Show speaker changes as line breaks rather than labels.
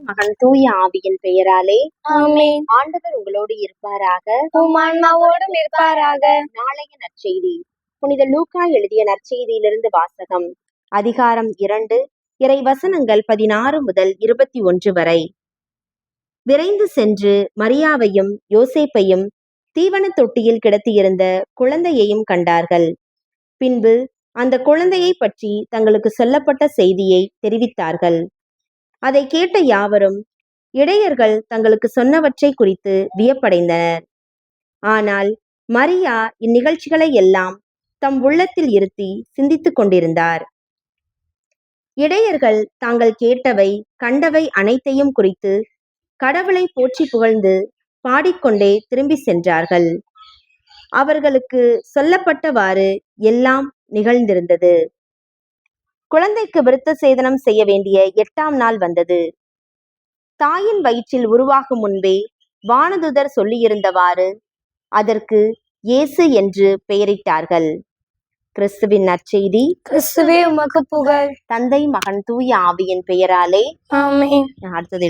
மகன் தூய ஆவியின் பெயராலே
ஆமென்.
ஆண்டவர் உங்களோடு இருப்பாராக.
உம் ஆன்மாவோடும் இருப்பாராக.
நாளைய நற்செய்தி. புனித லூக்கா எழுதிய நற்செய்தியிலிருந்து வாசகம். அதிகாரம் 2, இறை வசனங்கள் 16 முதல் 21 வரை. விரைந்து சென்று மரியாவையும் யோசேப்பையும் தீவன தொட்டியில் கிடத்தியிருந்த குழந்தையையும் கண்டார்கள். பின்பு அந்த குழந்தையை பற்றி தங்களுக்கு சொல்லப்பட்ட செய்தியை தெரிவித்தார்கள். அதை கேட்ட யாவரும் இடையர்கள் தங்களுக்கு சொன்னவற்றை குறித்து வியப்படைந்தனர். ஆனால் மரியா இந்நிகழ்ச்சிகளை எல்லாம் தம் உள்ளத்தில் இருத்தி சிந்தித்துக் கொண்டிருந்தார். இடையர்கள் தாங்கள் கேட்டவை கண்டவை அனைத்தையும் குறித்து கடவுளை போற்றி புகழ்ந்து பாடிக்கொண்டே திரும்பி சென்றார்கள். அவர்களுக்கு சொல்லப்பட்டவாறு எல்லாம் நிகழ்ந்திருந்தது. குழந்தைக்கு விருத்த சேதனம் செய்ய வேண்டிய 8ஆம் நாள் வந்தது. தாயின் வயிற்றில் உருவாகும் முன்பே வானதுதர் சொல்லியிருந்தவாறு அதற்கு இயேசு என்று பெயரிட்டார்கள். கிறிஸ்துவின் நற்செய்தி.
கிறிஸ்துவே உமக்கு புகழ்.
தந்தை, மகன், தூய ஆவியின் பெயராலே
ஆமென்.
அடுத்தது